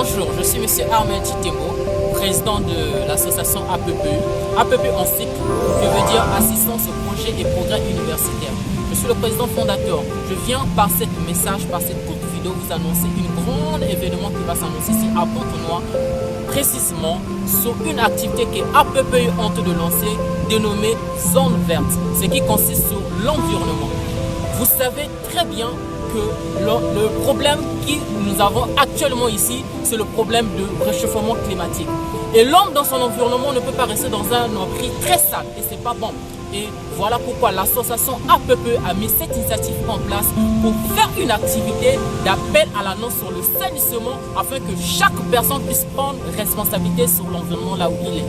Bonjour, je suis M. Ahmed Chitemo, président de l'association APPU. APPU en cycle, qui veut dire Assistance au projet et progrès universitaire. Je suis le président fondateur. Je viens par ce message, par cette courte vidéo, vous annoncer un grand événement qui va s'annoncer ici à Pont-au-Noir, précisément sur une activité que APPU est en train de lancer, dénommée Zone Verte, ce qui consiste sur l'environnement. Vous savez très bien que le problème que nous avons actuellement ici, c'est le problème de réchauffement climatique. Et l'homme dans son environnement ne peut pas rester dans un abri très sale et c'est pas bon. Et voilà pourquoi l'association APPU a mis cette initiative en place pour faire une activité d'appel à l'annonce sur le salissement afin que chaque personne puisse prendre responsabilité sur l'environnement là où il est.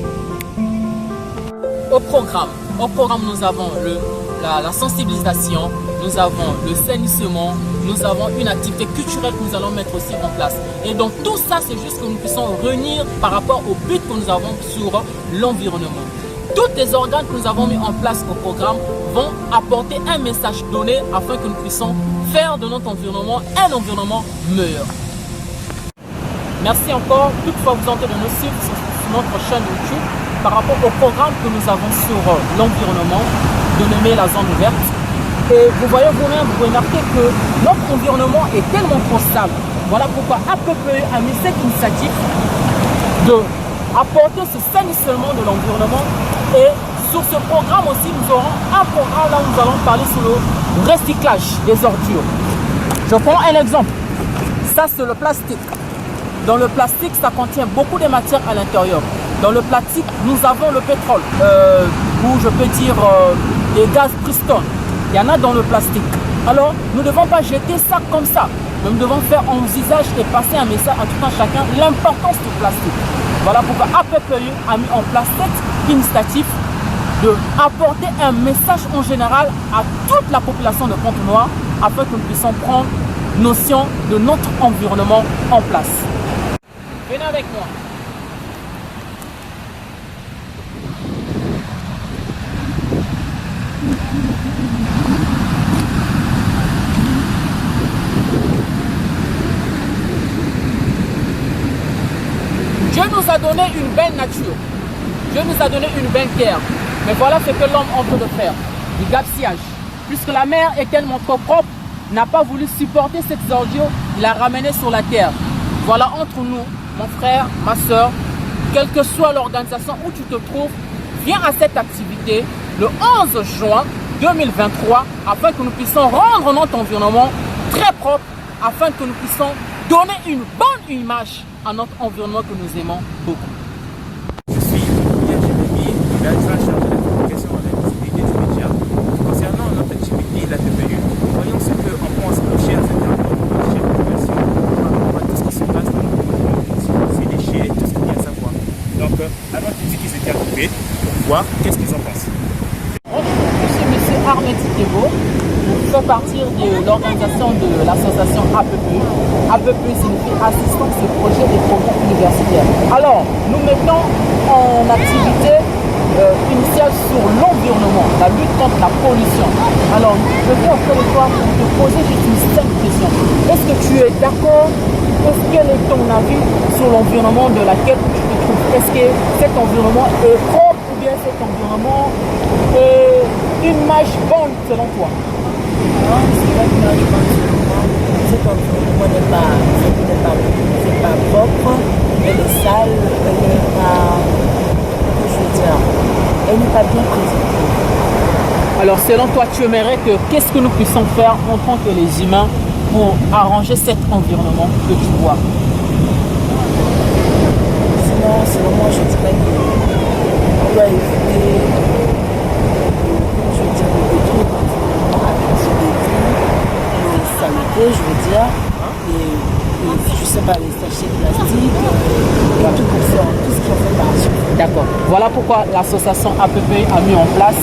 Au programme, nous avons la sensibilisation, nous avons le salissement, nous avons une activité culturelle que nous allons mettre aussi en place. Et donc tout ça, c'est juste que nous puissions réunir par rapport au but que nous avons sur l'environnement. Tous les organes que nous avons mis en place au programme vont apporter un message donné afin que nous puissions faire de notre environnement un environnement meilleur. Merci encore. Toutefois, vous tentez de nous suivre sur notre chaîne YouTube par rapport au programme que nous avons sur l'environnement, dénommé la zone verte. Et vous voyez vous-même, vous remarquez que notre environnement est tellement trop stable. Voilà pourquoi APPU a mis cette initiative de apporter ce salissement de l'environnement. Et sur ce programme aussi, nous aurons un programme là où nous allons parler sur le recyclage des ordures. Je prends un exemple. Ça, c'est le plastique. Dans le plastique, ça contient beaucoup de matières à l'intérieur. Dans le plastique, nous avons le pétrole, ou je peux dire des gaz Bristol. Il y en a dans le plastique. Alors, nous ne devons pas jeter ça comme ça. Nous devons faire un usage et passer un message à tout un chacun l'importance du plastique. Voilà pourquoi APPU a mis en place cette initiative de apporter un message en général à toute la population de Pont-au-Noir afin que nous puissions prendre notion de notre environnement en place. Venez avec moi. Dieu nous a donné une belle nature. Dieu nous a donné une belle terre. Mais voilà ce que l'homme en train de faire. Du gaspillage. Puisque la mer est tellement trop propre, n'a pas voulu supporter cette ordure, il l'a ramené sur la terre. Voilà entre nous, mon frère, ma soeur, quelle que soit l'organisation où tu te trouves, viens à cette activité le 11 juin 2023 afin que nous puissions rendre notre environnement très propre, afin que nous puissions donner une bonne image à notre environnement que nous aimons beaucoup. Je suis Pierre Jérémy, l'adjoint chargé de la communication et de la visibilité des médias. Concernant notre activité, l'APPU, voyons ce qu'on pense aux chers internautes, aux chères populations, par rapport à tout ce qui se passe dans notre monde, ces déchets, tout ce qu'il y a à savoir. Donc, allons tout de suite, ils étaient occupés pour voir qu'est-ce qu'ils en pensent. Bonjour, je suis M. Ahmed Chitemo. Je fais partie de l'organisation de l'association APPU. APPU signifie Assistance au projet et progrès universitaire. Alors, nous mettons en activité initiale sur l'environnement, la lutte contre la pollution. Alors, je viens auprès de toi pour te poser juste une simple question. Est-ce que tu es d'accord? Quel est ton avis sur l'environnement de laquelle tu te trouves? Est-ce que cet environnement est propre ou bien cet environnement est une image bonne selon toi? Non, c'est pas une image bonne selon moi. Cet environnement n'est pas propre, elle est sale, elle n'est pas, je veux dire, elle n'est pas bien présentée. Alors selon toi, tu aimerais que qu'est-ce que nous puissions faire en tant que les humains pour arranger cet environnement que tu vois? Sinon, selon moi, je dirais qu'on doit éviter, je veux dire, de détruire l'environnement avec ce détruit, les saletés, je veux dire, je sais pas, les sachets plastiques, et tout pour ça, tout ce qui en fait partie. D'accord. Voilà pourquoi l'association APPU a mis en place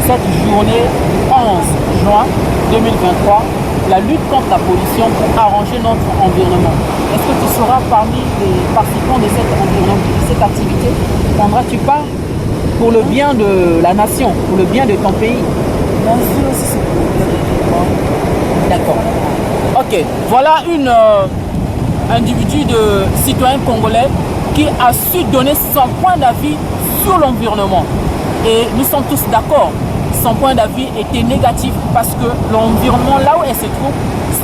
cette journée du 11 juin 2023, la lutte contre la pollution pour arranger notre environnement. Est-ce que tu seras parmi les participants de cette activité? Prendras-tu part pour le bien de la nation, pour le bien de ton pays? Bien sûr, si c'est pour le bien de tout le monde. D'accord. Ok, voilà individu de citoyen congolais qui a su donner son point d'avis sur l'environnement. Et nous sommes tous d'accord. Son point d'avis était négatif parce que l'environnement, là où elle se trouve,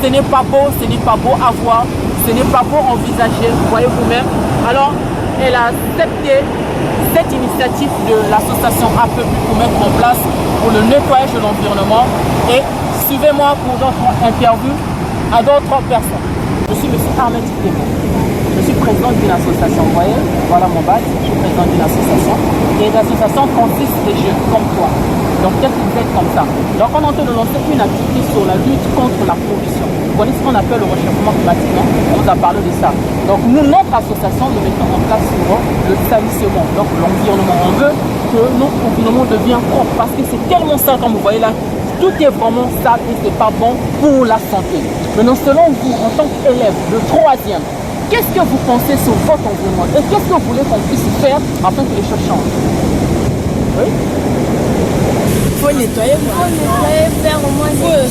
ce n'est pas beau à voir, ce n'est pas beau à envisager, vous voyez vous-même. Alors, elle a accepté cette initiative de l'association APEPU pour mettre en place pour le nettoyage de l'environnement. Et suivez-moi pour d'autres interviews à d'autres personnes. Je suis M. Ahmed Temo. Je suis président d'une association, vous voyez, voilà mon badge, je suis président d'une association. Et l'association consiste des jeunes comme toi. Donc peut-être que vous êtes comme ça. Donc on est en train de lancer une activité sur la lutte contre la pollution. Vous connaissez ce qu'on appelle le réchauffement climatique, hein? On vous a parlé de ça. Donc nous, notre association, nous mettons en place sur le salissement, donc l'environnement. On veut que notre environnement devienne propre parce que c'est tellement sale comme vous voyez là. Tout est vraiment sale et c'est pas bon pour la santé. Maintenant, selon vous, en tant qu'élève de 3e, qu'est-ce que vous pensez sur votre environnement et qu'est-ce que vous voulez qu'on puisse faire afin que les choses changent? Oui? Il faut nettoyer, quoi. Il faut nettoyer, faire au moins des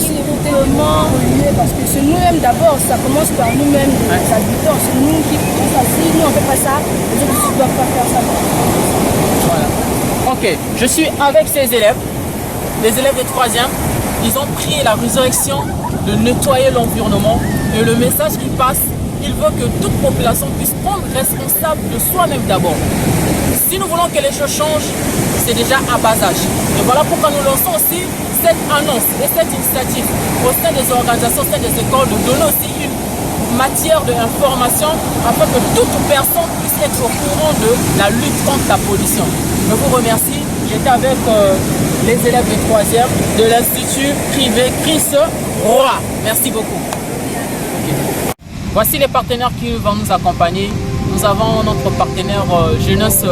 comment polluer, parce que c'est nous-mêmes d'abord, ça commence par nous-mêmes, les habitants, c'est nous qui faisons ça. Si nous on ne fait pas ça, les autres ne doivent pas faire ça. Voilà. Ok, je suis avec ces élèves, les élèves de 3e. Ils ont pris la résurrection de nettoyer l'environnement et le message qui passe, il veut que toute population puisse prendre responsable de soi-même d'abord. Si nous voulons que les choses changent, c'est déjà à bas âge. Et voilà pourquoi nous lançons aussi cette annonce et cette initiative au sein des organisations, au sein des écoles, de donner aussi une matière d'information afin que toute personne puisse être au courant de la lutte contre la pollution. Je vous remercie. J'étais avec les élèves de 3e de l'Institut privé Chris Roy. Merci beaucoup. Okay. Voici les partenaires qui vont nous accompagner. Nous avons notre partenaire Jeunesse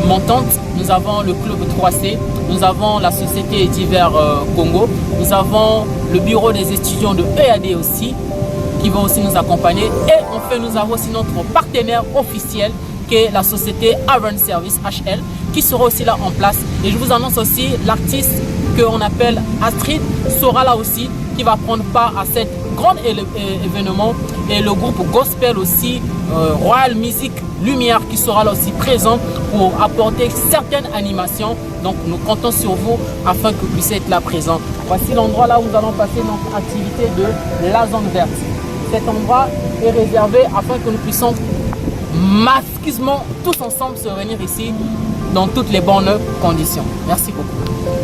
Montante, nous avons le club 3C, nous avons la société Divers Congo, nous avons le bureau des étudiants de EAD aussi, qui vont aussi nous accompagner. Et enfin, nous avons aussi notre partenaire officiel, qui est la société Aaron Service HL, qui sera aussi là en place. Et je vous annonce aussi l'artiste qu'on appelle Astrid sera là aussi, qui va prendre part à cet grand événement, et le groupe gospel aussi, Royal Music Lumière, qui sera là aussi présent pour apporter certaines animations. Donc nous comptons sur vous afin que vous puissiez être là présent. Voici l'endroit là où nous allons passer notre activité de la zone verte. Cet endroit est réservé afin que nous puissions massivement tous ensemble se réunir ici dans toutes les bonnes conditions. Merci beaucoup.